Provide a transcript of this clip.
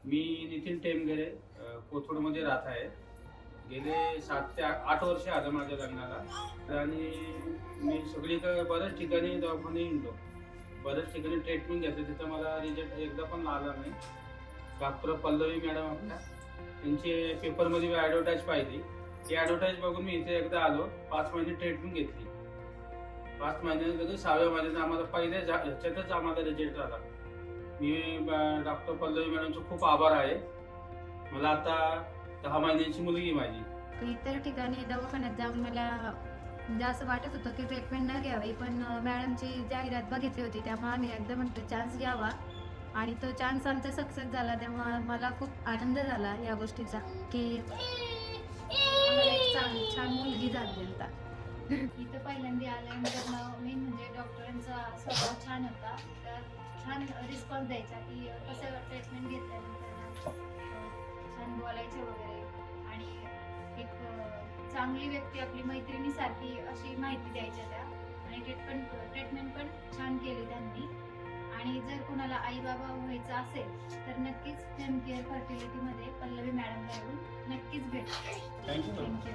मी नितीन टेमगेरे कोथरूडमध्ये राहत आहे. गेले 7 ते 8 वर्ष आलं माझ्या लग्नाला आणि मी सगळीकडे बऱ्याच ठिकाणी दवाखाने हिंडलो. बऱ्याच ठिकाणी ट्रीटमेंट घेतली, तिथं मला रिझल्ट एकदा पण आला नाही. डॉक्टर पल्लवी मॅडम आपल्या त्यांची पेपरमध्ये मी ॲडव्हर्टाईज पाहिली. ती ॲडव्हर्टाईज बघून मी इथे एकदा आलो. 5 महिने ट्रीटमेंट घेतली. 5 महिन्यानंतर 6व्या महिन्यात आम्हाला पहिल्या ह्याच्यातच आम्हाला रिझल्ट आला. मी डॉक्टर पल्लवी मॅडमचे खूप आभार आहे. मला आता 10 महिन्यांची मुलगी माझी. इतर ठिकाणी दवाखान्यात जाऊन मला म्हणजे असं वाटत होतं की ट्रीटमेंट न घ्यावी, पण मॅडमची जाहिरात बघितली होती त्यामुळे आम्ही एकदम म्हणतो चान्स घ्यावा आणि तो चान्स आमचा सक्सेस झाला. तेव्हा मला खूप आनंद झाला या गोष्टीचा की आम्हाला एक छान मुलगी झाली आता. इथं पहिल्यांदा आल्यानंतर मेन म्हणजे डॉक्टरांचा स्वभाव छान होता. तर छान रिस्पॉन्स द्यायचा की कसं ट्रीटमेंट घेतल्यानंतर छान बोलायचे वगैरे आणि एक चांगली व्यक्ती आपली मैत्रिणीसारखी अशी माहिती द्यायच्या त्या आणि ट्रीटमेंट पण छान केली त्यांनी. आणि जर कोणाला आई बाबा व्हायचं असेल तर नक्कीच फेमकेअर फर्टिलिटीमध्ये पल्लवी मॅडमला येऊन नक्कीच भेट. थँक्यू. थँक्यू.